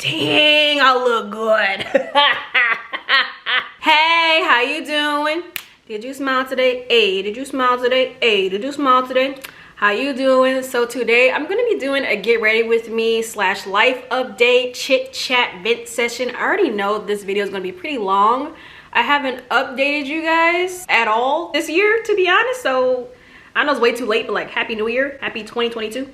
Dang, I look good. Hey, how you doing? Did you smile today? Hey, did you smile today? Hey, did you smile today? How you doing? So today I'm gonna be doing a get ready with me / life update, chit chat, vent session. I already know this video is gonna be pretty long. I haven't updated you guys at all this year, to be honest. So I know it's way too late, but like, Happy New Year, happy 2022.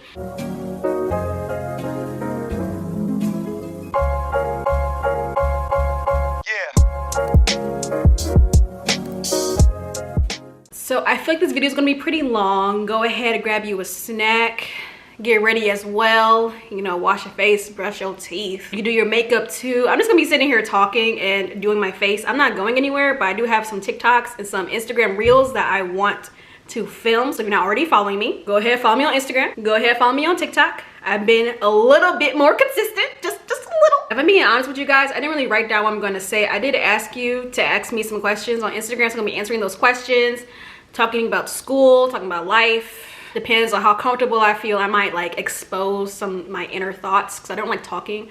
So I feel like this video is gonna be pretty long. Go ahead and grab you a snack, get ready as well. You know, wash your face, brush your teeth. You do your makeup too. I'm just gonna be sitting here talking and doing my face. I'm not going anywhere, but I do have some TikToks and some Instagram reels that I want to film. So if you're not already following me, go ahead, follow me on Instagram. Go ahead, follow me on TikTok. I've been a little bit more consistent, just a little. If I'm being honest with you guys, I didn't really write down what I'm gonna say. I did ask you to ask me some questions on Instagram, so I'm gonna be answering those questions. Talking about school, talking about life. Depends on how comfortable I feel. I might like expose some of my inner thoughts because I don't like talking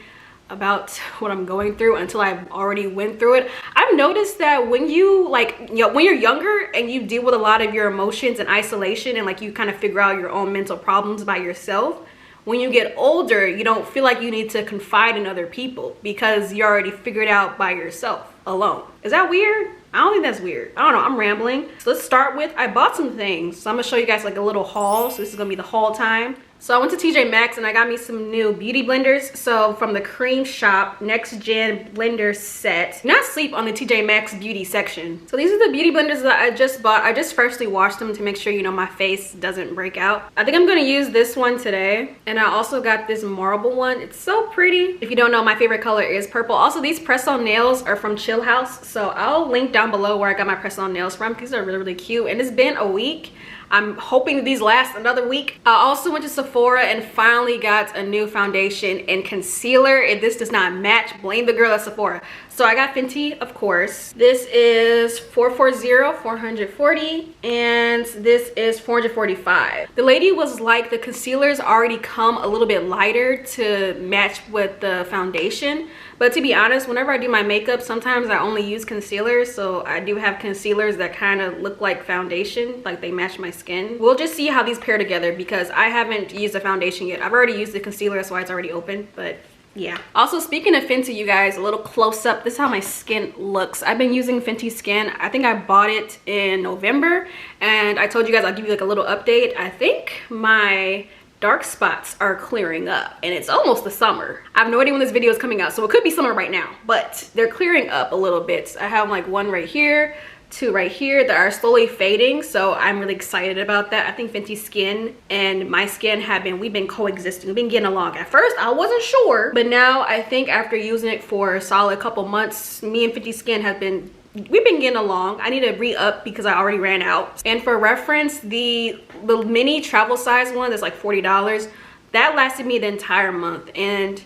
about what I'm going through until I've already went through it. I've noticed that when you like, you know, when you're younger and you deal with a lot of your emotions in isolation and like you kind of figure out your own mental problems by yourself, when you get older, you don't feel like you need to confide in other people because you already figured out by yourself alone. Is that weird? I don't think that's weird. I don't know, I'm rambling. So let's start with, I bought some things. So I'm gonna show you guys like a little haul. So this is gonna be the haul time. So I went to TJ Maxx and I got me some new beauty blenders. So from the Cream Shop Next Gen Blender Set. Do not sleep on the TJ Maxx beauty section. So these are the beauty blenders that I just bought. I just freshly washed them to make sure, you know, my face doesn't break out. I think I'm gonna use this one today. And I also got this marble one. It's so pretty. If you don't know, my favorite color is purple. Also, these press-on nails are from Chill House. So I'll link down below where I got my press-on nails from because they're really, really cute. And it's been a week. I'm hoping these last another week. I also went to Sephora and finally got a new foundation and concealer. If this does not match, blame the girl at Sephora. So I got Fenty, of course. This is 440, and this is 445. The lady was like, the concealers already come a little bit lighter to match with the foundation. But to be honest, whenever I do my makeup, sometimes I only use concealers. So I do have concealers that kind of look like foundation, like they match my skin. We'll just see how these pair together because I haven't used the foundation yet. I've already used the concealer, that's why it's already open, but yeah. Also, speaking of Fenty, you guys, a little close up. This is how my skin looks. I've been using Fenty Skin. I think I bought it in November, and I told you guys I'll give you like a little update. I think my dark spots are clearing up and it's almost the summer. I have no idea when this video is coming out, so it could be summer right now, but they're clearing up a little bit. I have like one right here, two right here that are slowly fading, so I'm really excited about that. I think Fenty Skin and my skin we've been coexisting, we've been getting along. At first I wasn't sure, but now I think after using it for a solid couple months, me and Fenty Skin we've been getting along. I need to re-up because I already ran out. And for reference, the mini travel size one that's like $40, that lasted me the entire month. And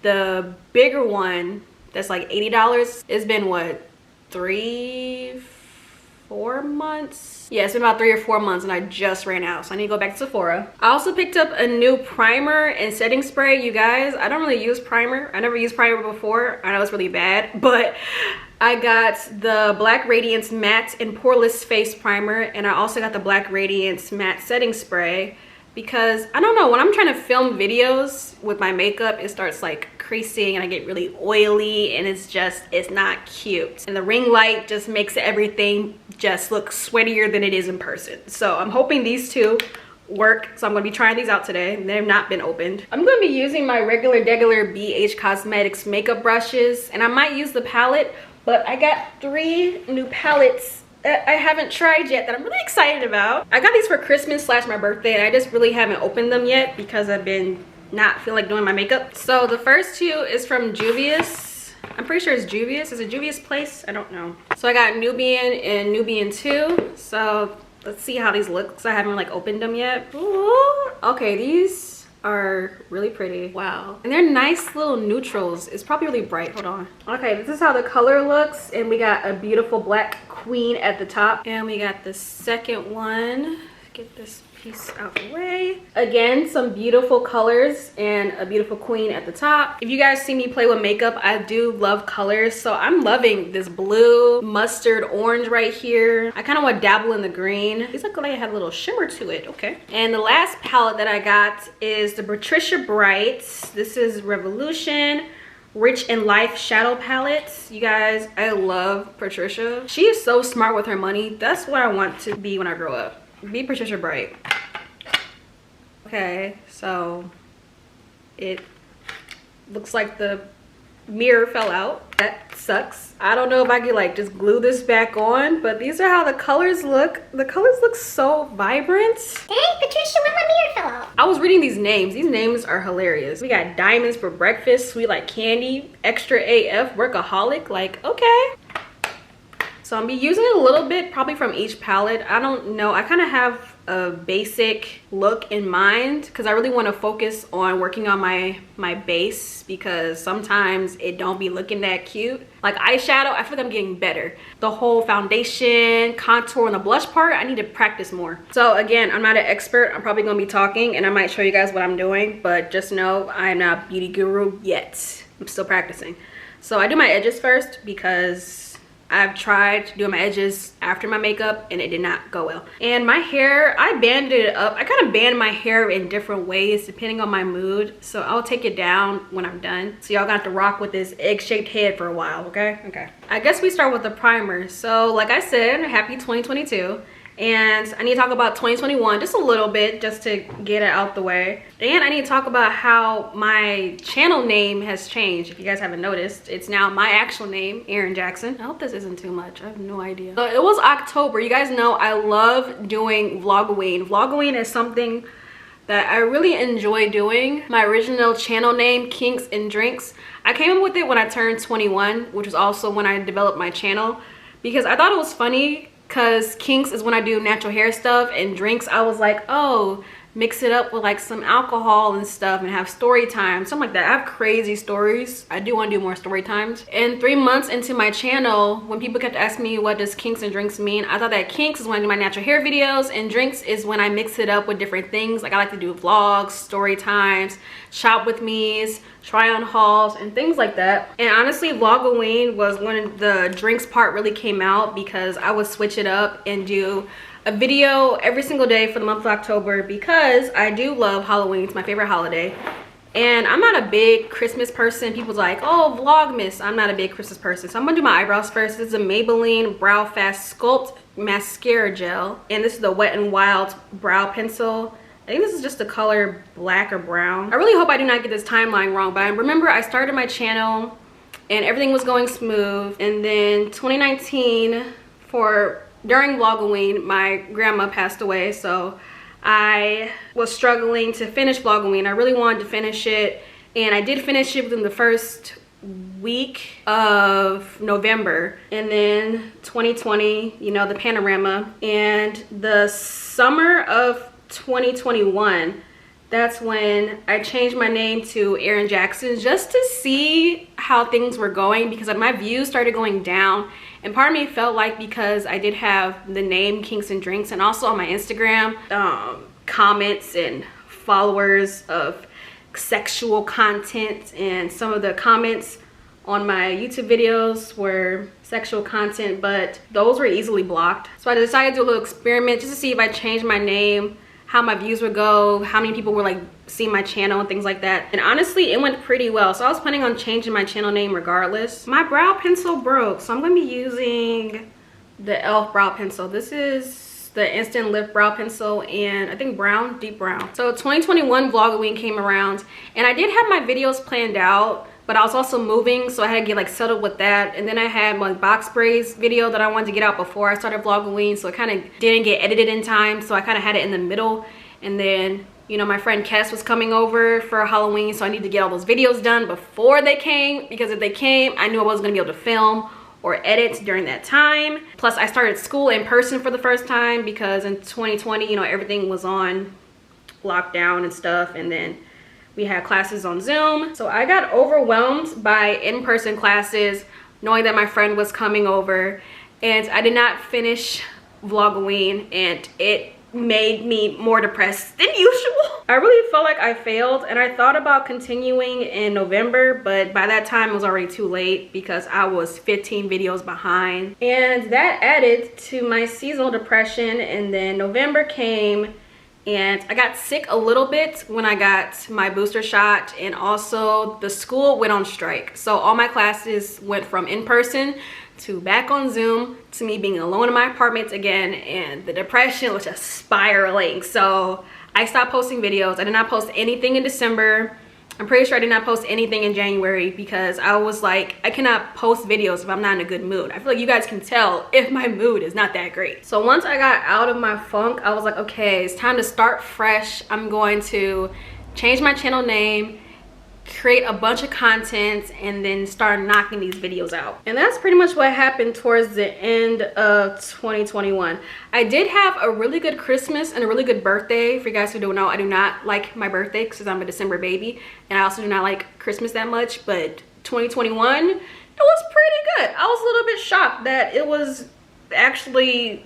the bigger one that's like $80, it's been what, 3-4 months? Yeah, it's been about 3 or 4 months and I just ran out, so I need to go back to Sephora. I also picked up a new primer and setting spray. You guys, I don't really use primer. I never used primer before. I know it's really bad, but I got the Black Radiance Matte and Poreless Face Primer, and I also got the Black Radiance Matte Setting Spray because, I don't know, when I'm trying to film videos with my makeup, it starts like creasing and I get really oily and it's not cute. And the ring light just makes everything just look sweatier than it is in person. So I'm hoping these two work, so I'm going to be trying these out today. They've not been opened. I'm going to be using my regular BH Cosmetics makeup brushes, and I might use the palette, but I got 3 new palettes that I haven't tried yet that I'm really excited about. I got these for Christmas / my birthday, and I just really haven't opened them yet because I've been not feeling like doing my makeup. So the first 2 is from Juvia's. I'm pretty sure it's Juvia's. Is it Juvia's Place? I don't know. So I got Nubian and Nubian 2. So let's see how these look because I haven't like opened them yet. Ooh, okay, these are really pretty. Wow. And they're nice little neutrals. It's probably really bright. Hold on. Okay, this is how the color looks, and we got a beautiful black queen at the top, and we got the second one. Get this piece out the way. Again, some beautiful colors and a beautiful queen at the top. If you guys see me play with makeup, I do love colors. So I'm loving this blue, mustard, orange right here. I kind of want to dabble in the green. These look like it had a little shimmer to it. Okay. And the last palette that I got is the Patricia Bright. This is Revolution Rich in Life shadow palettes. You guys, I love Patricia. She is so smart with her money. That's what I want to be when I grow up. Be Patricia Bright. Okay, so it looks like the mirror fell out. That sucks. I don't know if I could like just glue this back on, but these are how the colors look. The colors look so vibrant. Dang, Patricia, when my mirror fell out. I was reading these names. These names are hilarious. We got diamonds for breakfast, sweet like candy, extra AF, workaholic. Like, okay. So I'm gonna be using it a little bit, probably from each palette. I don't know. I kind of have a basic look in mind because I really want to focus on working on my base, because sometimes it don't be looking that cute. Like eyeshadow, I feel like I'm getting better. The whole foundation, contour, and the blush part, I need to practice more. So again, I'm not an expert. I'm probably gonna be talking and I might show you guys what I'm doing, but just know I'm not a beauty guru yet. I'm still practicing. So I do my edges first because I've tried doing my edges after my makeup and it did not go well. And my hair, I banded it up. I kind of band my hair in different ways depending on my mood. So I'll take it down when I'm done. So y'all got to rock with this egg-shaped head for a while, okay? Okay. I guess we start with the primer. So like I said, happy 2022. And I need to talk about 2021 just a little bit, just to get it out the way. And I need to talk about how my channel name has changed. If you guys haven't noticed, it's now my actual name, Erin Jackson. I hope this isn't too much. I have no idea. So it was October. You guys know I love doing vlogoween. Vlogoween is something that I really enjoy doing. My original channel name, Kinks and Drinks, I came up with it when I turned 21, which was also when I developed my channel, because I thought it was funny. Because kinks is when I do natural hair stuff, and drinks, I was like, oh, mix it up with like some alcohol and stuff and have story time, something like that. I have crazy stories. I do want to do more story times. And 3 months into my channel, when people kept asking me what does kinks and drinks mean, I thought that kinks is when I do my natural hair videos and drinks is when I mix it up with different things. Like I like to do vlogs, story times, shop with me's, try on hauls, and things like that. And honestly, vlogoween was when the drinks part really came out, because I would switch it up and do a video every single day for the month of October, because I do love Halloween. It's my favorite holiday. And I'm not a big Christmas person. People's like, oh, Vlogmas. I'm not a big Christmas person. So I'm gonna do my eyebrows first. This is a Maybelline Brow Fast Sculpt Mascara Gel. And this is the Wet n Wild Brow Pencil. I think this is just the color black or brown. I really hope I do not get this timeline wrong, but I remember I started my channel and everything was going smooth. And then 2019, during vlogoween, my grandma passed away, so I was struggling to finish vlogoween. I really wanted to finish it, and I did finish it within the first week of November. And then 2020, you know, the panorama, and the summer of 2021, that's when I changed my name to Erin Jackson, just to see how things were going, because my views started going down. And part of me felt like, because I did have the name Kinks and Drinks, and also on my Instagram, comments and followers of sexual content, and some of the comments on my YouTube videos were sexual content, but those were easily blocked. So I decided to do a little experiment just to see if I changed my name, how my views would go, how many people were like seeing my channel and things like that. And honestly, it went pretty well. So I was planning on changing my channel name regardless. My brow pencil broke, so I'm gonna be using the e.l.f. brow pencil. This is the Instant Lift brow pencil, and I think brown, deep brown. So 2021 vlogoween came around, and I did have my videos planned out, but I was also moving, so I had to get like settled with that. And then I had my box braids video that I wanted to get out before I started vlogoween, so it kind of didn't get edited in time, so I kind of had it in the middle. And then, you know, my friend Kess was coming over for Halloween, so I needed to get all those videos done before they came, because if they came, I knew I wasn't gonna be able to film or edit during that time. Plus I started school in person for the first time, because in 2020, you know, everything was on lockdown and stuff, and then we had classes on Zoom. So I got overwhelmed by in-person classes, knowing that my friend was coming over, and I did not finish vlogoween, and it made me more depressed than usual. I really felt like I failed, and I thought about continuing in November, but by that time it was already too late because I was 15 videos behind, and that added to my seasonal depression. And then November came and I got sick a little bit when I got my booster shot, and also the school went on strike, so all my classes went from in person to back on Zoom to me being alone in my apartment again, and the depression was just spiraling. So I stopped posting videos. I did not post anything in December. I'm pretty sure I did not post anything in January because I was like, I cannot post videos if I'm not in a good mood. I feel like you guys can tell if my mood is not that great. So once I got out of my funk, I was like, okay, it's time to start fresh. I'm going to change my channel name, create a bunch of content, and then start knocking these videos out. And that's pretty much what happened towards the end of 2021. I did have a really good Christmas and a really good birthday. For you guys who don't know, I do not like my birthday because I'm a December baby, and I also do not like Christmas that much. But 2021, it was pretty good. I was a little bit shocked that it was actually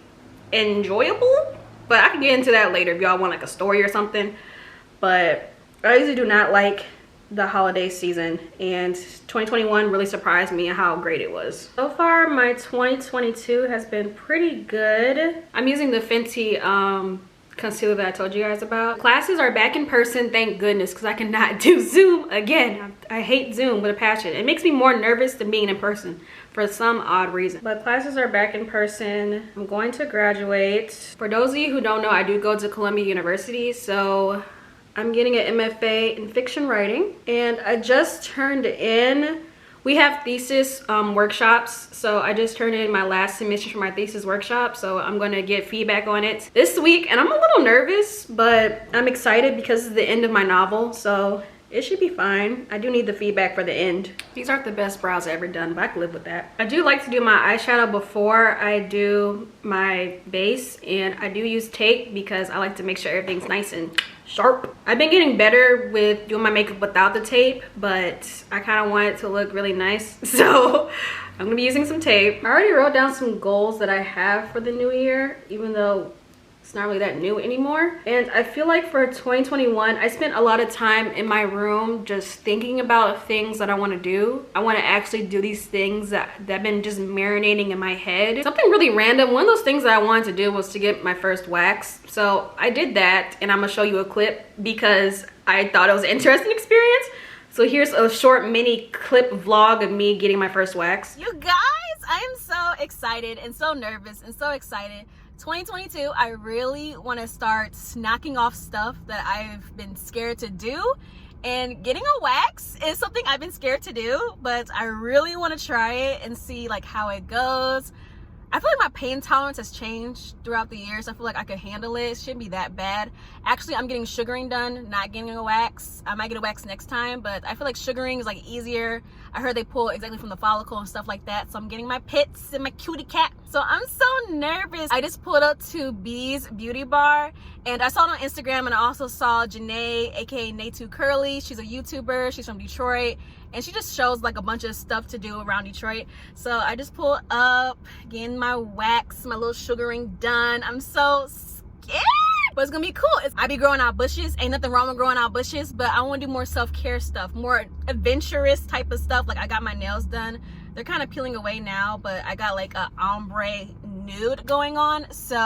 enjoyable, but I can get into that later if y'all want like a story or something. But I usually do not like the holiday season, and 2021 really surprised me at how great it was. So far my 2022 has been pretty good. I'm using the Fenty concealer that I told you guys about. Classes are back in person, thank goodness, because I cannot do Zoom again. I hate Zoom with a passion. It makes me more nervous than being in person for some odd reason. But classes are back in person. I'm going to graduate. For those of you who don't know, I do go to Columbia University, so I'm getting an MFA in fiction writing, and I just turned in, we have thesis workshops, so I just turned in my last submission for my thesis workshop, so I'm going to get feedback on it this week. And I'm a little nervous, but I'm excited because it's the end of my novel, so it should be fine. I do need the feedback for the end. These aren't the best brows I've ever done, but I can live with that. I do like to do my eyeshadow before I do my base, and I do use tape because I like to make sure everything's nice and sharp. I've been getting better with doing my makeup without the tape, but I kind of want it to look really nice, so I'm gonna be using some tape. I already wrote down some goals that I have for the new year, even though it's not really that new anymore. And I feel like for 2021, I spent a lot of time in my room just thinking about things that I want to do. I want to actually do these things that have been just marinating in my head. Something really random. One of those things that I wanted to do was to get my first wax. So I did that, and I'm gonna show you a clip because I thought it was an interesting experience. So here's a short mini clip vlog of me getting my first wax. You guys, I am so excited and so nervous and so excited. 2022, I really want to start knocking off stuff that I've been scared to do, and getting a wax is something I've been scared to do, but I really want to try it and see like how it goes. I feel like my pain tolerance has changed throughout the years. I feel like I could handle it. It shouldn't be that bad. Actually, I'm getting sugaring done, not getting a wax. I might get a wax next time, but I feel like sugaring is like easier. I heard they pull exactly from the follicle and stuff like that. So I'm getting my pits and my cutie cat. So I'm so nervous. I just pulled up to B's Beauty Bar, and I saw it on Instagram, and I also saw Janae, aka Nay2 Curly. She's a YouTuber. She's from Detroit, and she just shows like a bunch of stuff to do around Detroit. So I just pulled up, getting my wax, my little sugaring done. I'm so scared, but it's gonna be cool. I be growing out bushes. Ain't nothing wrong with growing out bushes, but I want to do more self-care stuff, more adventurous type of stuff. Like I got my nails done. They're kind of peeling away now, but I got like a ombre nude going on. So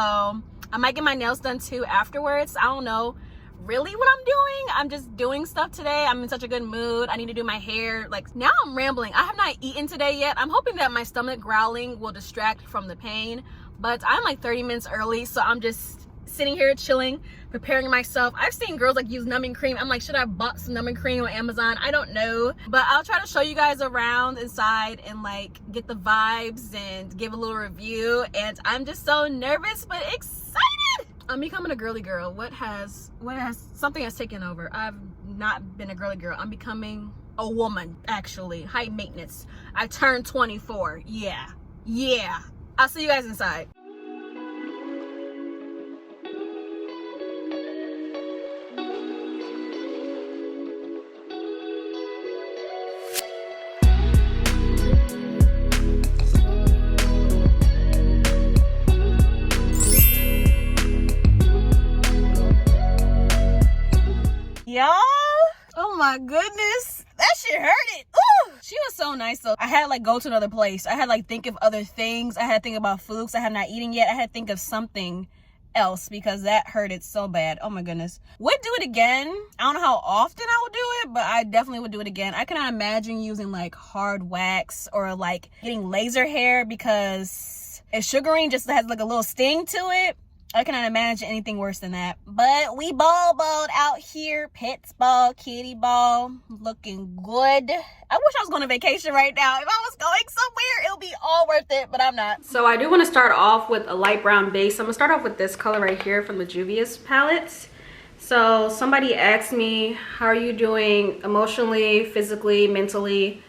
I might get my nails done too afterwards. I don't know really what I'm doing. I'm just doing stuff today. I'm in such a good mood. I need to do my hair. Like now I'm rambling. I have not eaten today yet. I'm hoping that my stomach growling will distract from the pain, but I'm like 30 minutes early, so I'm just sitting here chilling, preparing myself. I've seen girls like use numbing cream. I'm like, should I have bought some numbing cream on Amazon? I don't know, but I'll try to show you guys around inside and like get the vibes and give a little review. And I'm just so nervous but excited. I'm becoming a girly girl. Something has taken over. I've not been a girly girl. I'm becoming a woman, actually. High maintenance. I turned 24. Yeah. I'll see you guys inside. my goodness. That shit hurt it. Ooh. She was so nice though. I had to like go to another place. I had to like think of other things. I had to think about foods I have not eaten yet. I had to think of something else because that hurt it so bad. Oh my goodness. Would do it again. I don't know how often I would do it, but I definitely would do it again. I cannot imagine using like hard wax or like getting laser hair because it's sugaring, just has like a little sting to it. I cannot imagine anything worse than that. But we balled out here. Pets ball, kitty ball, looking good. I wish I was going on vacation right now. If I was going somewhere, it'll be all worth it, but I'm not. So I do want to start off with a light brown base. I'm gonna start off with this color right here from the Juvia's palette. So somebody asked me, how are you doing emotionally, physically, mentally,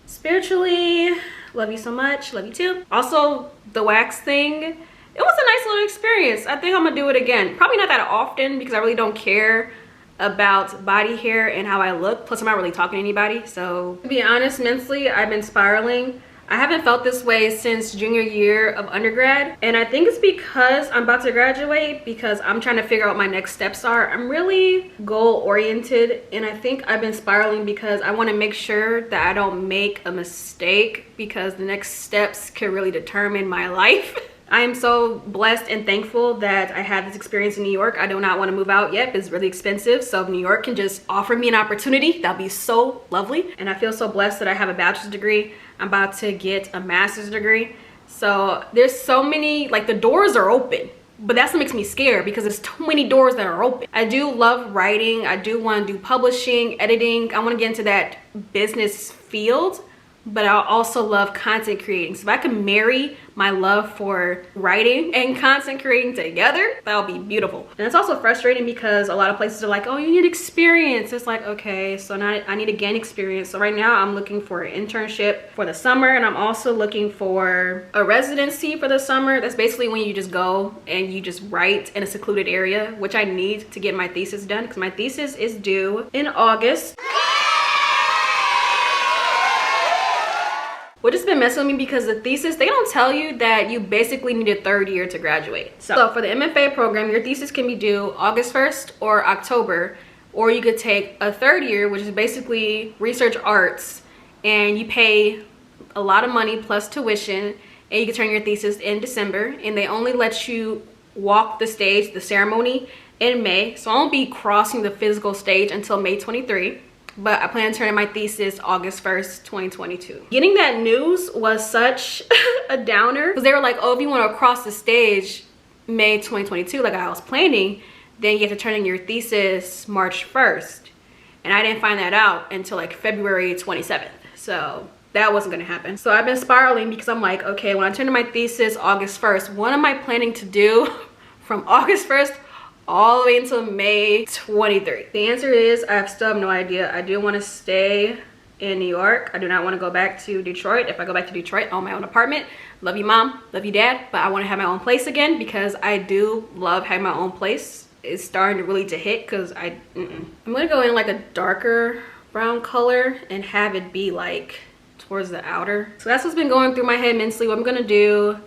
spiritually? Love you so much. Love you too. Also, the wax thing, it was a nice little experience. I think I'm gonna do it again. Probably not that often because I really don't care about body hair and how I look. Plus, I'm not really talking to anybody. So to be honest, mentally, I've been spiraling. I haven't felt this way since junior year of undergrad. And I think it's because I'm about to graduate, because I'm trying to figure out what my next steps are. I'm really goal oriented, and I think I've been spiraling because I want to make sure that I don't make a mistake, because the next steps can really determine my life. I am so blessed and thankful that I had this experience in New York. I do not want to move out yet. It's really expensive. So if New York can just offer me an opportunity, that'd be so lovely. And I feel so blessed that I have a bachelor's degree. I'm about to get a master's degree. So there's so many, like, the doors are open. But that's what makes me scared, because there's too many doors that are open. I do love writing. I do want to do publishing, editing. I want to get into that business field. But I also love content creating. So if I can marry my love for writing and content creating together, that'll be beautiful. And it's also frustrating because a lot of places are like, oh, you need experience. It's like, okay, so now I need to gain experience. So right now I'm looking for an internship for the summer, and I'm also looking for a residency for the summer. That's basically when you just go and you just write in a secluded area, which I need to get my thesis done, because my thesis is due in August. Which has been messing with me because the thesis, they don't tell you that you basically need a third year to graduate. So for the MFA program, your thesis can be due August 1st or October, or you could take a third year, which is basically research arts, and you pay a lot of money plus tuition, and you can turn your thesis in December, and they only let you walk the stage, the ceremony, in May. So I won't be crossing the physical stage until May 23. But I plan on turning my thesis August 1st, 2022. Getting that news was such a downer, because they were like, oh, if you want to cross the stage May 2022, like I was planning, then you have to turn in your thesis March 1st. And I didn't find that out until like February 27th. So that wasn't gonna happen. So I've been spiraling because I'm like, okay, when I turn in my thesis August 1st, what am I planning to do from August 1st all the way until May 23. The answer is I still have no idea. I do want to stay in New York. I do not want to go back to Detroit. If I go back to Detroit, I own my own apartment. Love you, mom. Love you, dad. But I want to have my own place again, because I do love having my own place. It's starting to really hit, because I'm going to go in like a darker brown color and have it be like towards the outer. So that's what's been going through my head mentally. What I'm going to do,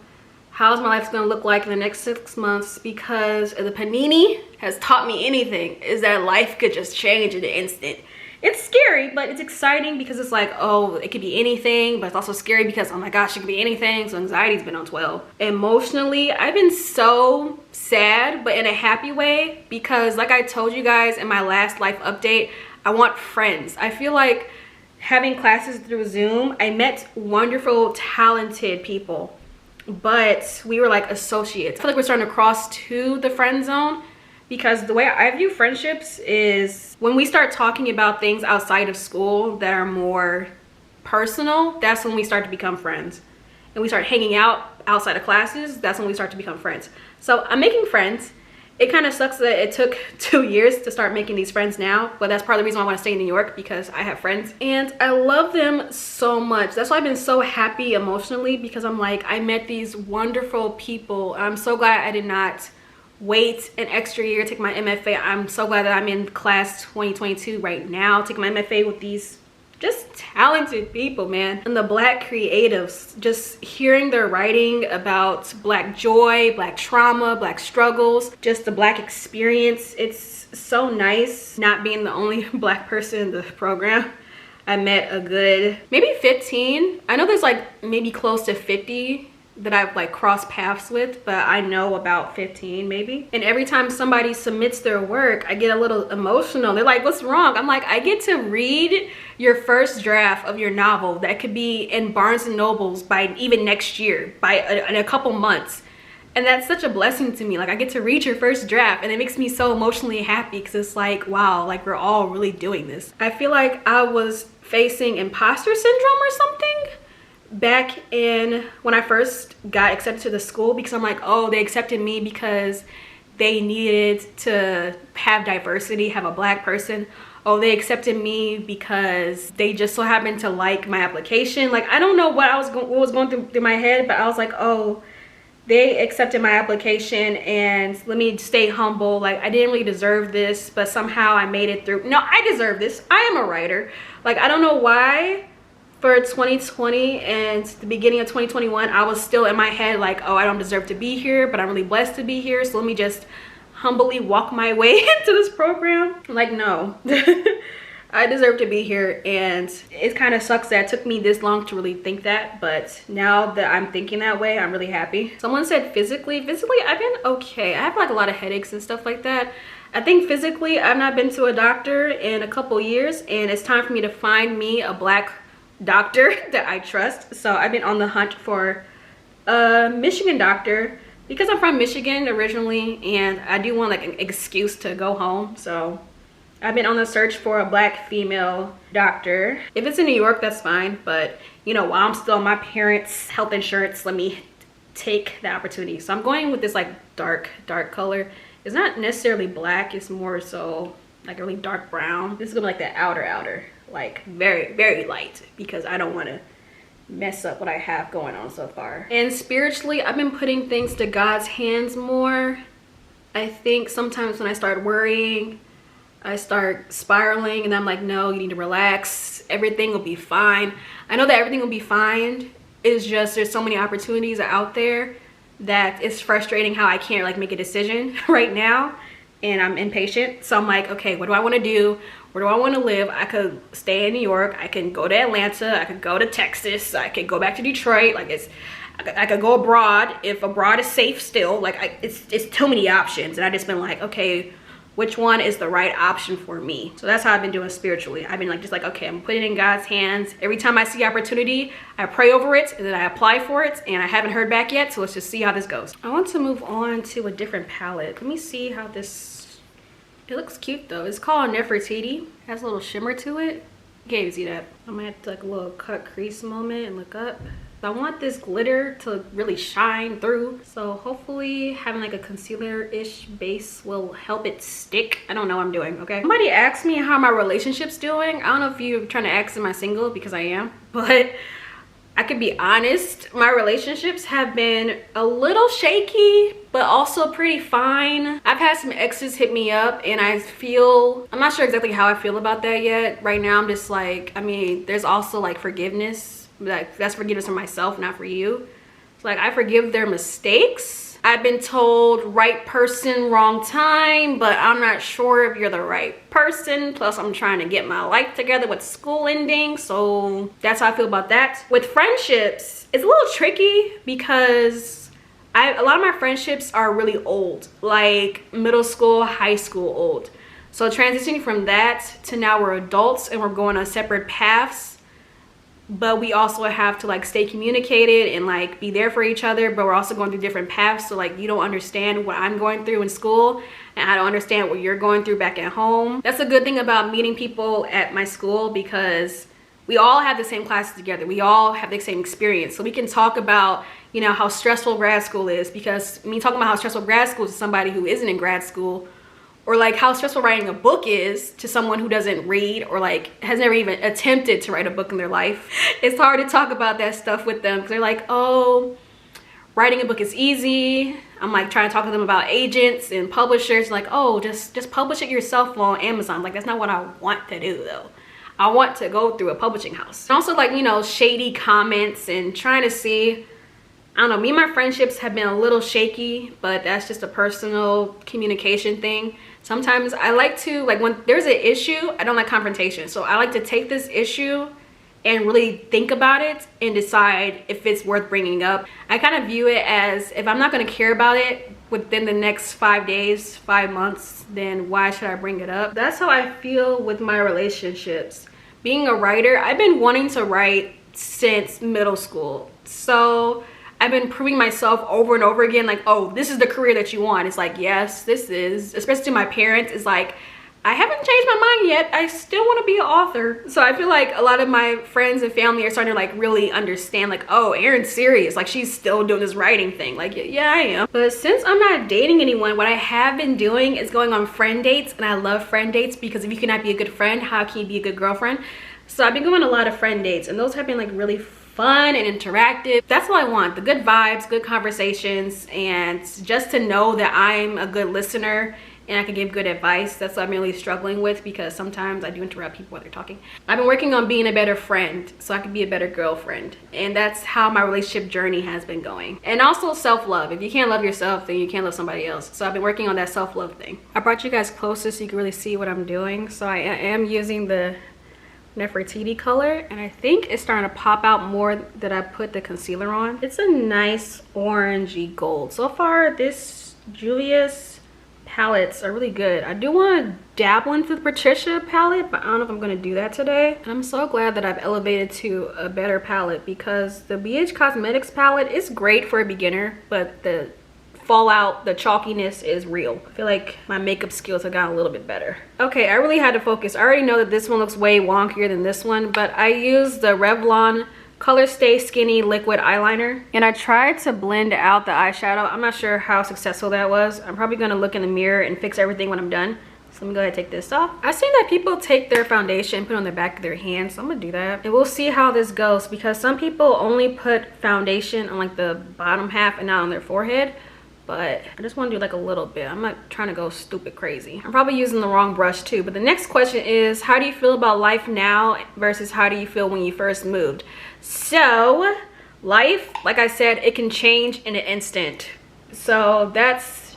how's my life gonna look like in the next 6 months, because the panini has taught me anything, is that life could just change in an instant. It's scary, but it's exciting because it's like, oh, it could be anything, but it's also scary because, oh my gosh, it could be anything. So anxiety's been on 12. Emotionally, I've been so sad, but in a happy way, because like I told you guys in my last life update, I want friends. I feel like having classes through Zoom, I met wonderful, talented people, but we were like associates. I feel like we're starting to cross to the friend zone, because the way I view friendships is when we start talking about things outside of school that are more personal, that's when we start to become friends. And we start hanging out outside of classes, that's when we start to become friends. So I'm making friends. It kind of sucks that it took 2 years to start making these friends now, but that's part of the reason why I want to stay in New York, because I have friends and I love them so much. That's why I've been so happy emotionally, because I'm like, I met these wonderful people. I'm so glad I did not wait an extra year to take my MFA. I'm so glad that I'm in class 2022 right now, taking my MFA with these just talented people, man. And the Black creatives, just hearing their writing about Black joy, Black trauma, Black struggles, just the Black experience. It's so nice not being the only Black person in the program. I met a good maybe 15. I know there's like maybe close to 50 that I've like crossed paths with, but I know about 15 maybe. And every time somebody submits their work, I get a little emotional. They're like, what's wrong? I'm like, I get to read your first draft of your novel that could be in Barnes and Nobles by even next year, in a couple months. And that's such a blessing to me. Like, I get to read your first draft, and it makes me so emotionally happy because it's like, wow, like we're all really doing this. I feel like I was facing imposter syndrome or something back in when I first got accepted to the school, because I'm like, oh, they accepted me because they needed to have diversity, have a Black person. Oh, they accepted me because they just so happened to like my application. Like, I don't know what was going through my head, but I was like, oh, they accepted my application and let me stay humble. Like, I didn't really deserve this, but somehow I made it through. No, I deserve this. I am a writer. Like, I don't know why for 2020 and the beginning of 2021, I was still in my head like, oh, I don't deserve to be here, but I'm really blessed to be here. So let me just humbly walk my way into this program. Like, no. I deserve to be here, and it kind of sucks that it took me this long to really think that, but now that I'm thinking that way, I'm really happy. Someone said physically I've been okay. I have like a lot of headaches and stuff like that. I think physically I've not been to a doctor in a couple years, and it's time for me to find me a Black doctor that I trust. So I've been on the hunt for a Michigan doctor because I'm from Michigan originally, and I do want like an excuse to go home. So I've been on the search for a Black female doctor. If it's in New York, that's fine. But, you know, while I'm still on my parents' health insurance, let me take the opportunity. So I'm going with this like dark color. It's not necessarily black. It's more so like a really dark brown. This is gonna be like the outer, like very light, because I don't want to mess up what I have going on so far. And spiritually, I've been putting things to God's hands more. I think sometimes when I start worrying, I start spiraling, and I'm like, no, you need to relax. Everything will be fine. I know that everything will be fine. It's just there's so many opportunities out there that it's frustrating how I can't like make a decision right now, and I'm impatient. So I'm like, okay, what do I want to do? Where do I want to live? I could stay in New York. I can go to Atlanta. I could go to Texas. I could go back to Detroit. Like, I could go abroad if abroad is safe still. Like, it's too many options, and I just been like, okay, which one is the right option for me? So that's how I've been doing spiritually. I've been like, just like, okay, I'm putting it in God's hands. Every time I see opportunity, I pray over it, and then I apply for it, and I haven't heard back yet, so let's just see how this goes. I want to move on to a different palette. Let me see how this, it looks cute though. It's called Nefertiti. It has a little shimmer to it. You can't even see that. I'm gonna have to like a little cut crease moment and look up. I want this glitter to really shine through, so hopefully having like a concealer-ish base will help it stick. I don't know what I'm doing, okay? Somebody asked me how my relationship's doing. I don't know if you're trying to ask, am I single, because I am, but I could be honest. My relationships have been a little shaky, but also pretty fine. I've had some exes hit me up, and I'm not sure exactly how I feel about that yet. Right now, I'm just like, I mean, there's also like forgiveness. Like, that's forgiveness for myself, not for you. So like, I forgive their mistakes. I've been told right person, wrong time, but I'm not sure if you're the right person. Plus, I'm trying to get my life together with school ending, so that's how I feel about that. With friendships, it's a little tricky because a lot of my friendships are really old, like middle school, high school old. So transitioning from that to now we're adults and we're going on separate paths, but we also have to like stay communicated and like be there for each other, but we're also going through different paths. So like, you don't understand what I'm going through in school, and I don't understand what you're going through back at home. That's a good thing about meeting people at my school, because we all have the same classes together. We all have the same experience. So we can talk about, you know, how stressful grad school is, because me talking about how stressful grad school is to somebody who isn't in grad school, or like how stressful writing a book is to someone who doesn't read or like has never even attempted to write a book in their life. It's hard to talk about that stuff with them because they're like, oh, writing a book is easy. I'm like trying to talk to them about agents and publishers, like, oh, just publish it yourself on Amazon. Like, that's not what I want to do though. I want to go through a publishing house. And also, like, you know, shady comments and trying to see, I don't know, me and my friendships have been a little shaky, but that's just a personal communication thing. Sometimes I like to, like, when there's an issue, I don't like confrontation. So I like to take this issue and really think about it and decide if it's worth bringing up. I kind of view it as, if I'm not going to care about it within the next 5 days, 5 months, then why should I bring it up? That's how I feel with my relationships. Being a writer, I've been wanting to write since middle school. So I've been proving myself over and over again, like, oh, this is the career that you want. It's like, yes, this is, especially to my parents, it's like, I haven't changed my mind yet. I still want to be an author. So I feel like a lot of my friends and family are starting to like really understand, like, oh, Erin's serious. Like, she's still doing this writing thing. Like, yeah, I am. But since I'm not dating anyone, what I have been doing is going on friend dates. And I love friend dates because if you cannot be a good friend, how can you be a good girlfriend? So I've been going on a lot of friend dates, and those have been like really fun and interactive. That's all I want, the good vibes, good conversations, and just to know that I'm a good listener and I can give good advice. That's what I'm really struggling with, because sometimes I do interrupt people while they're talking. I've been working on being a better friend so I can be a better girlfriend, and that's how my relationship journey has been going. And also self-love. If you can't love yourself, then you can't love somebody else. So I've been working on that self-love thing. I brought you guys closer so you can really see what I'm doing. So I am using the Nefertiti color, and I think it's starting to pop out more that I put the concealer on. It's a nice orangey gold. So far, this Julius palettes are really good. I do want to dabble into the Patricia palette, but I don't know if I'm going to do that today. And I'm so glad that I've elevated to a better palette, because the BH Cosmetics palette is great for a beginner, but the fallout, the chalkiness is real. I feel like my makeup skills have gotten a little bit better. Okay, I really had to focus. I already know that this one looks way wonkier than this one, but I used the Revlon Color Stay Skinny liquid eyeliner, and I tried to blend out the eyeshadow. I'm not sure how successful that was. I'm probably gonna look in the mirror and fix everything when I'm done. So let me go ahead and take this off. I've seen that people take their foundation and put it on the back of their hand, so I'm gonna do that. And we'll see how this goes, because some people only put foundation on like the bottom half and not on their forehead. But I just want to do like a little bit. I'm not trying to go stupid crazy. I'm probably using the wrong brush too. But the next question is, how do you feel about life now versus how do you feel when you first moved? So life, like I said, it can change in an instant. So that's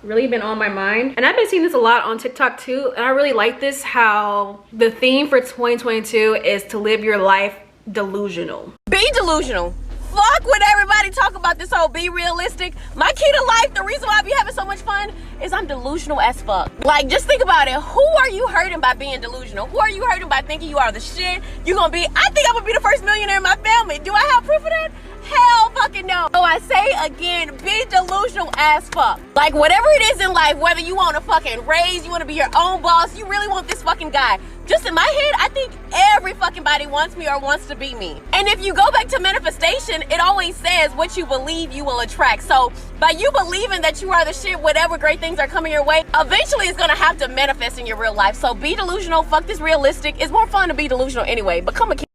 really been on my mind. And I've been seeing this a lot on TikTok too. And I really like this, how the theme for 2022 is to live your life delusional. Be delusional. Fuck what everybody talk about this whole be realistic. My key to life, the reason why I be having so much fun, is I'm delusional as fuck. Like, just think about it. Who are you hurting by being delusional? Who are you hurting by thinking you are the shit? You gonna be, I think I'm gonna be the first millionaire in my family. Do I have proof of that? Hell fucking no. So I say again, be delusional as fuck. Like, whatever it is in life, whether you want to fucking raise, you want to be your own boss, you really want this fucking guy. Just in my head, I think every fucking body wants me or wants to be me. And if you go back to manifestation, it always says what you believe you will attract. So by you believing that you are the shit, whatever great things are coming your way, eventually it's gonna have to manifest in your real life. So be delusional, fuck this realistic. It's more fun to be delusional anyway. Become a kid.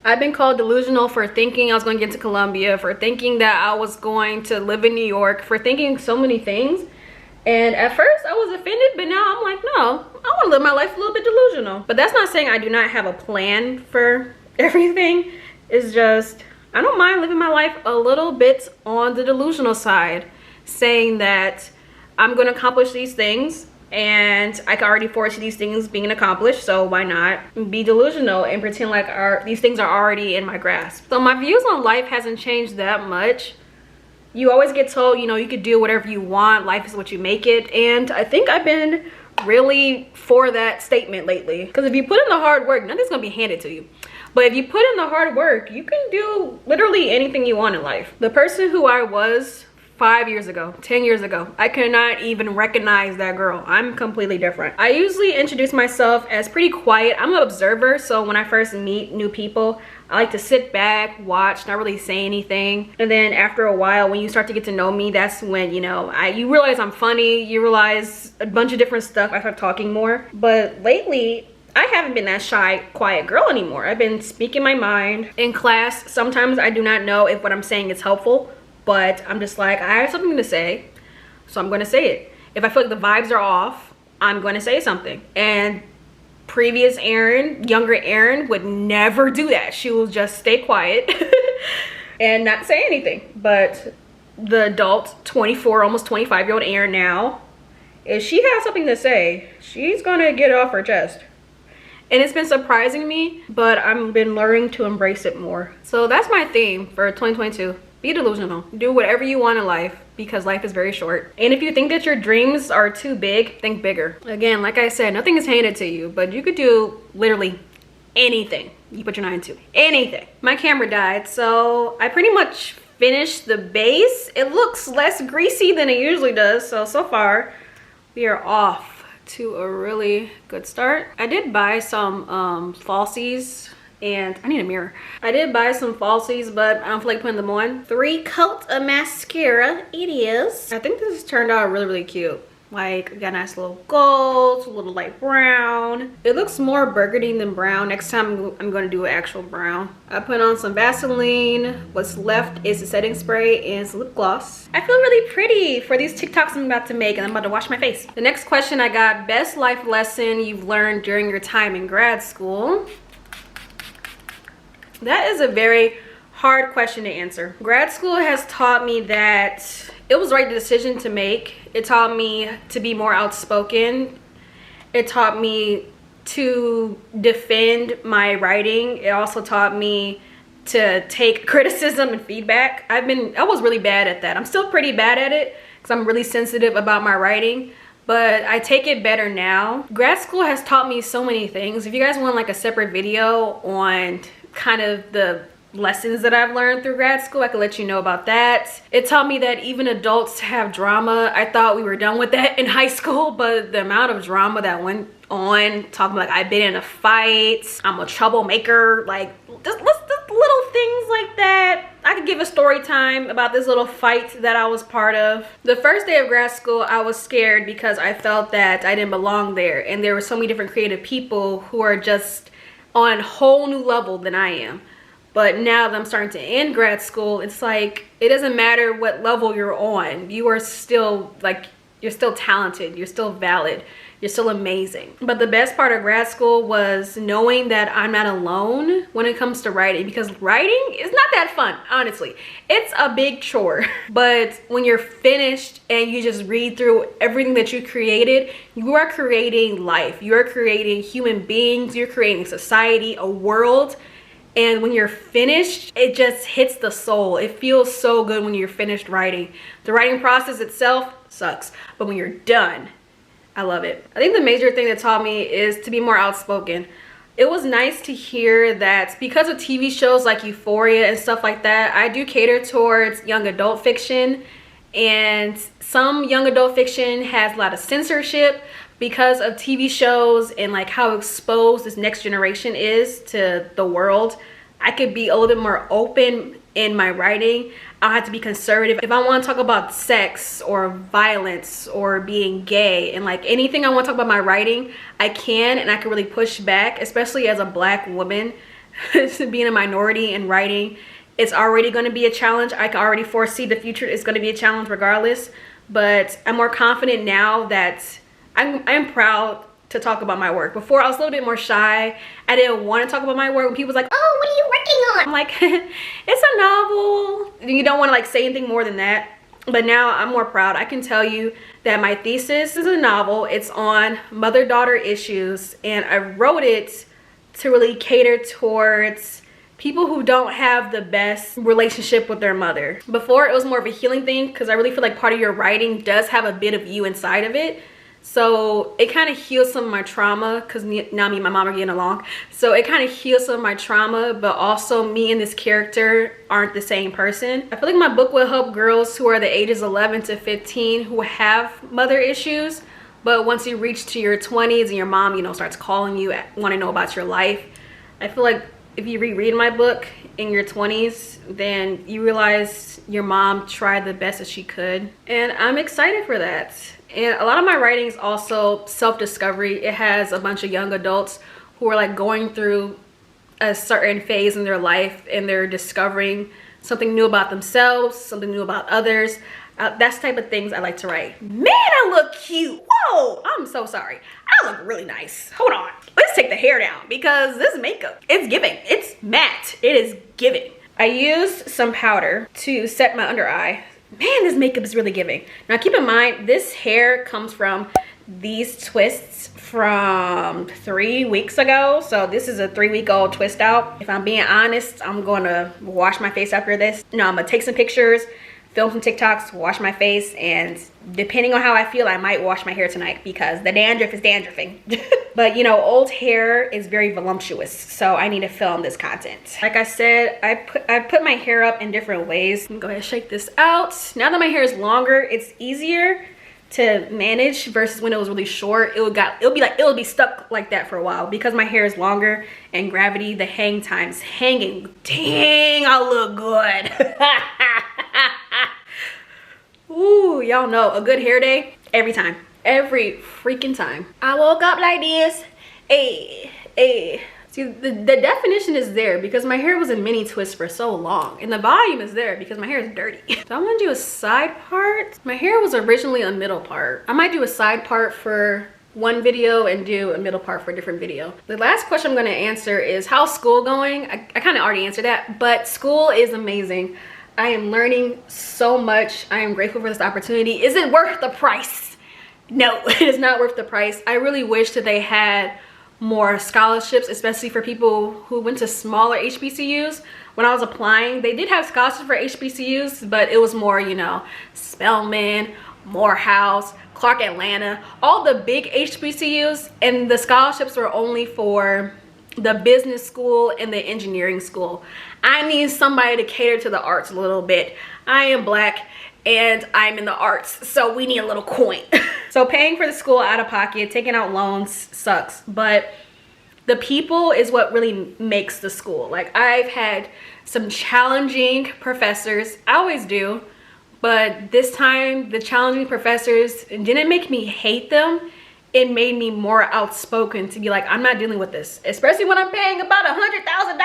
I've been called delusional for thinking I was going to get to Columbia, for thinking that I was going to live in New York, for thinking so many things. And at first I was offended, but now I'm like, no, I want to live my life a little bit delusional. But that's not saying I do not have a plan for everything. It's just, I don't mind living my life a little bit on the delusional side, saying that I'm going to accomplish these things and I can already foresee these things being accomplished, so why not be delusional and pretend like these things are already in my grasp. So my views on life hasn't changed that much. You always get told, you know, you could do whatever you want, life is what you make it, and I think I've been really for that statement lately, because if you put in the hard work, nothing's gonna be handed to you. But if you put in the hard work, you can do literally anything you want in life. The person who I was 5 years ago, 10 years ago, I could not even recognize that girl. I'm completely different. I usually introduce myself as pretty quiet. I'm an observer, so when I first meet new people, I like to sit back, watch, not really say anything. And then after a while, when you start to get to know me, that's when, you know, you realize I'm funny, you realize a bunch of different stuff, I start talking more. But lately, I haven't been that shy, quiet girl anymore. I've been speaking my mind. In class, sometimes I do not know if what I'm saying is helpful, but I'm just like, I have something to say, so I'm gonna say it. If I feel like the vibes are off, I'm gonna say something. And previous Erin, younger Erin, would never do that. She will just stay quiet and not say anything. But the adult 24, almost 25-year-old Erin now, if she has something to say, she's gonna get it off her chest. And it's been surprising me, but I've been learning to embrace it more. So that's my theme for 2022. Be delusional. Do whatever you want in life, because life is very short. And if you think that your dreams are too big, think bigger. Again, like I said, nothing is handed to you, but you could do literally anything you put your mind to. Anything. My camera died, so I pretty much finished the base. It looks less greasy than it usually does, so far we are off to a really good start. I did buy some falsies, and I need a mirror. I did buy some falsies, but I don't feel like putting them on. 3 coats of mascara it is. I think this has turned out really cute. Like, got nice little gold, a little light brown. It looks more burgundy than brown. Next time I'm gonna do an actual brown. I put on some Vaseline. What's left is the setting spray and some lip gloss. I feel really pretty for these TikToks I'm about to make, and I'm about to wash my face. The next question I got, best life lesson you've learned during your time in grad school. That is a very hard question to answer. Grad school has taught me that it was the right decision to make. It taught me to be more outspoken. It taught me to defend my writing. It also taught me to take criticism and feedback. I was really bad at that. I'm still pretty bad at it because I'm really sensitive about my writing, but I take it better now. Grad school has taught me so many things. If you guys want like a separate video on kind of the lessons that I've learned through grad school, I could let you know about that. It taught me that even adults have drama. I thought we were done with that in high school, but the amount of drama that went on, talking like I've been in a fight, I'm a troublemaker, like just little things like that. I could give a story time about this little fight that I was part of. The first day of grad school, I was scared because I felt that I didn't belong there, and there were so many different creative people who are just on a whole new level than I am. But now that I'm starting to end grad school, it's like, it doesn't matter what level you're on. You are still, like, you're still talented. You're still valid. You're still amazing. But the best part of grad school was knowing that I'm not alone when it comes to writing, because writing is not that fun, honestly. It's a big chore. But when you're finished and you just read through everything that you created, you are creating life. You are creating human beings. You're creating society, a world. And when you're finished, it just hits the soul. It feels so good when you're finished writing. The writing process itself sucks, but when you're done, I love it. I think the major thing that taught me is to be more outspoken. It was nice to hear that because of TV shows like Euphoria and stuff like that, I do cater towards young adult fiction, and some young adult fiction has a lot of censorship because of TV shows and like how exposed this next generation is to the world. I could be a little bit more open in my writing. I have to be conservative. If I want to talk about sex or violence or being gay and like anything I want to talk about my writing, I can, and I can really push back, especially as a Black woman. Being a minority in writing, it's already going to be a challenge. I can already foresee the future is going to be a challenge regardless, but I'm more confident now that I'm proud to talk about my work. Before, I was a little bit more shy. I didn't want to talk about my work. When people was like, Oh, what are you working on? I'm like, it's a novel. You don't want to like say anything more than that. But now I'm more proud. I can tell you that my thesis is a novel. It's on mother-daughter issues, and I wrote it to really cater towards people who don't have the best relationship with their mother. Before, it was more of a healing thing because I really feel like part of your writing does have a bit of you inside of it. So it kind of heals some of my trauma, because now me and my mom are getting along. So it kind of heals some of my trauma, but also me and this character aren't the same person. I feel like my book will help girls who are the ages 11 to 15 who have mother issues. But once you reach to your 20s and your mom, you know, starts calling you, want to know about your life, I feel like if you reread my book in your 20s, then you realize your mom tried the best that she could. And I'm excited for that. And a lot of my writing is also self-discovery. It has a bunch of young adults who are like going through a certain phase in their life, and they're discovering something new about themselves, something new about others. That's the type of things I like to write. Man, I look cute. Whoa, I'm so sorry. I look really nice. Hold on. Let's take the hair down because this makeup, it's giving. It's matte. It is giving. I used some powder to set my under eye. Man, this makeup is really giving. Now keep in mind, this hair comes from these twists from 3 weeks ago. So this is a 3-week-old twist out. If I'm being honest, I'm gonna wash my face after this. No, I'm gonna take some pictures, film some TikToks, wash my face, and depending on how I feel, I might wash my hair tonight because the dandruff is dandruffing. But you know, old hair is very voluptuous, so I need to film this content. Like I said, I put my hair up in different ways. Go ahead and shake this out. Now that my hair is longer, it's easier to manage versus when it was really short. It'll be stuck like that for a while because my hair is longer and gravity, the hang time's hanging. Dang, I look good. Ooh, y'all know a good hair day every time. Every freaking time. I woke up like this. Hey. See, the definition is there because my hair was a mini twist for so long. And the volume is there because my hair is dirty. So I'm gonna do a side part. My hair was originally a middle part. I might do a side part for one video and do a middle part for a different video. The last question I'm gonna answer is how's school going? I kind of already answered that, but school is amazing. I am learning so much. I am grateful for this opportunity. Is it worth the price? No, it is not worth the price. I really wish that they had more scholarships, especially for people who went to smaller HBCUs. When I was applying, they did have scholarships for HBCUs, but it was more, you know, Spelman, Morehouse, Clark Atlanta, all the big HBCUs, and the scholarships were only for the business school and the engineering school. I need somebody to cater to the arts a little bit. I am Black and I'm in the arts, so we need a little coin. So paying for the school out of pocket, taking out loans sucks, but the people is what really makes the school. Like, I've had some challenging professors, I always do, but this time the challenging professors didn't make me hate them. It made me more outspoken to be like, I'm not dealing with this. Especially when I'm paying about $100,000,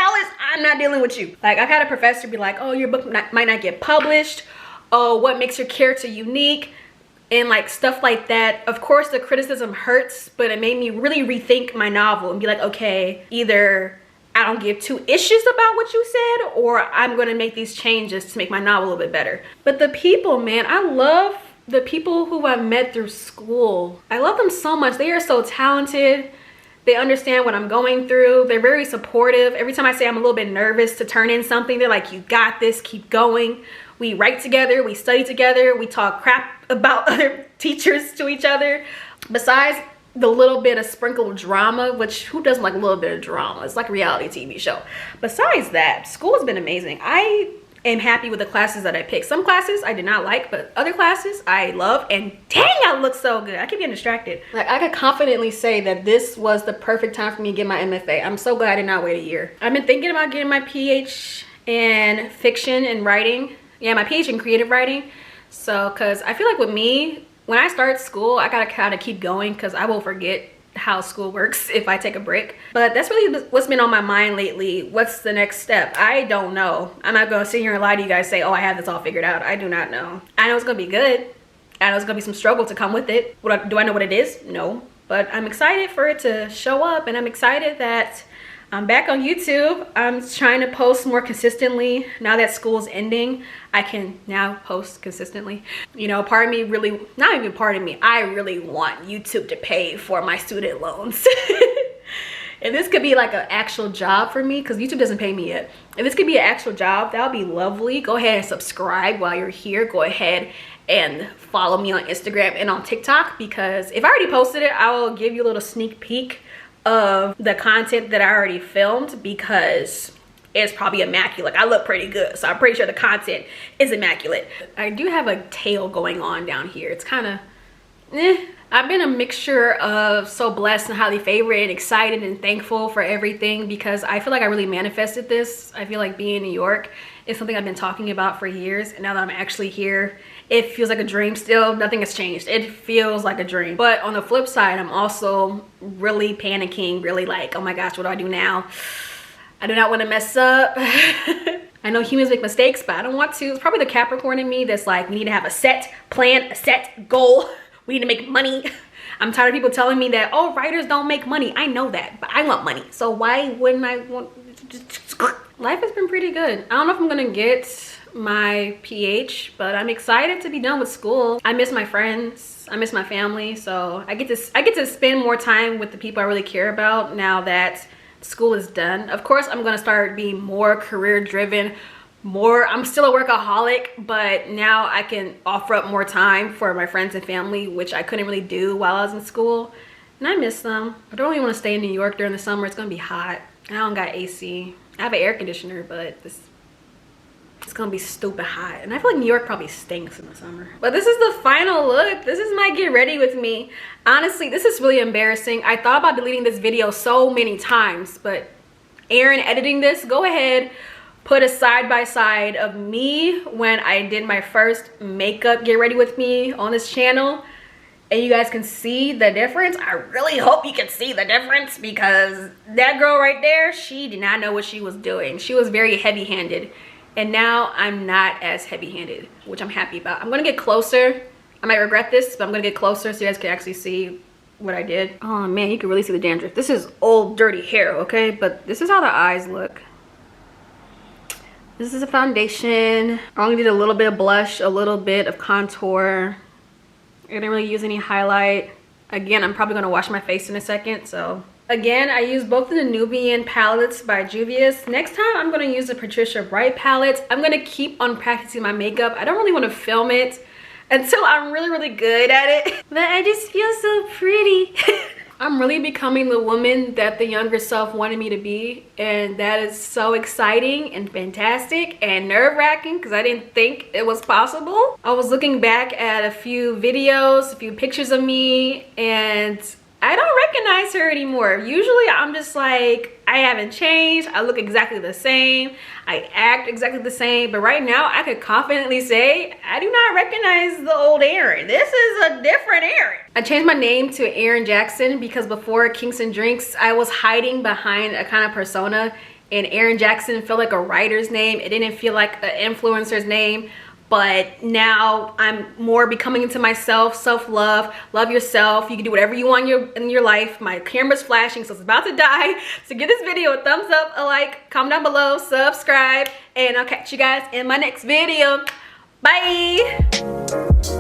I'm not dealing with you. Like, I've had a professor be like, oh, your book might not get published. Oh, what makes your character unique? And like stuff like that. Of course, the criticism hurts, but it made me really rethink my novel and be like, okay, either I don't give two issues about what you said, or I'm gonna make these changes to make my novel a little bit better. But the people, man, I love the people who I've met through school. I love them so much. They are so talented. They understand what I'm going through. They're very supportive. Every time I say I'm a little bit nervous to turn in something, they're like, you got this, keep going. We write together, we study together, we talk crap about other teachers to each other. Besides the little bit of sprinkled drama, which who doesn't like a little bit of drama? It's like a reality TV show. Besides that, school has been amazing. I am happy with the classes that I picked. Some classes I did not like, but other classes I love, and dang, I look so good. I keep getting distracted. Like, I could confidently say that this was the perfect time for me to get my MFA. I'm so glad I did not wait a year. I've been thinking about getting my PH in fiction and writing. Yeah, my PH in creative writing. So, cause I feel like with me, when I start school, I gotta kind of keep going because I will forget how school works if I take a break. But that's really what's been on my mind lately. What's the next step? I don't know. I'm not gonna sit here and lie to you guys, say, oh, I have this all figured out. I do not know. I know it's gonna be good. I know it's gonna be some struggle to come with it. Do I know what it is? No. But I'm excited for it to show up, and I'm excited that I'm back on YouTube. I'm trying to post more consistently. Now that school's ending, I can now post consistently. You know, part of me really, not even part of me, I really want YouTube to pay for my student loans. And this could be like an actual job for me because YouTube doesn't pay me yet. If this could be an actual job, that would be lovely. Go ahead and subscribe while you're here. Go ahead and follow me on Instagram and on TikTok, because if I already posted it, I will give you a little sneak peek of the content that I already filmed, because it's probably immaculate. I look pretty good, so I'm pretty sure the content is immaculate. I do have a tail going on down here. It's kind of I've been a mixture of so blessed and highly favored and excited and thankful for everything, because I feel like I really manifested this. I feel like being in New York is something I've been talking about for years, and now that I'm actually here, it feels like a dream still. Nothing has changed. It feels like a dream. But on the flip side, I'm also really panicking, really like, oh my gosh, what do I do now? I do not want to mess up. I know humans make mistakes, but I don't want to. It's probably the Capricorn in me that's like, we need to have a set plan, a set goal. We need to make money. I'm tired of people telling me that, oh, writers don't make money. I know that, but I want money. So why wouldn't I want... Life has been pretty good. I don't know if I'm gonna get my PH, but I'm excited to be done with school. I miss my friends. I miss my family. So I get to spend more time with the people I really care about now that school is done. Of course, I'm gonna start being more career driven. I'm still a workaholic, but now I can offer up more time for my friends and family, which I couldn't really do while I was in school. And I miss them. I don't really want to stay in New York during the summer. It's gonna be hot. I don't got AC. I have an air conditioner, but it's gonna be stupid hot. And I feel like New York probably stinks in the summer. But this is the final look. This is my get ready with me. Honestly, this is really embarrassing. I thought about deleting this video so many times, but Erin editing this, go ahead, put a side by side of me when I did my first makeup get ready with me on this channel, and you guys can see the difference. I really hope you can see the difference, because that girl right there, she did not know what she was doing. She was very heavy-handed, and now I'm not as heavy-handed, which I'm happy about. I'm gonna get closer. I might regret this, but I'm gonna get closer so you guys can actually see what I did. Oh man, you can really see the dandruff. This is old dirty hair, okay? But this is how the eyes look. This is a foundation. I only did a little bit of blush, a little bit of contour. I didn't really use any highlight. Again, I'm probably gonna wash my face in a second, so. Again, I used both of the Nubian palettes by Juvia's. Next time, I'm gonna use the Patricia Bright palette. I'm gonna keep on practicing my makeup. I don't really wanna film it until I'm really, really good at it. But I just feel so pretty. I'm really becoming the woman that the younger self wanted me to be, and that is so exciting and fantastic and nerve-wracking because I didn't think it was possible. I was looking back at a few videos, a few pictures of me, and I don't recognize her anymore. Usually I'm just like, I haven't changed. I look exactly the same. I act exactly the same. But right now I could confidently say, I do not recognize the old Erin. This is a different Erin. I changed my name to Erin Jackson because before Kinks and Drinks, I was hiding behind a kind of persona, and Erin Jackson felt like a writer's name. It didn't feel like an influencer's name. But now I'm more becoming into myself, self-love, love yourself. You can do whatever you want in your life. My camera's flashing, so it's about to die. So give this video a thumbs up, a like, comment down below, subscribe, and I'll catch you guys in my next video. Bye.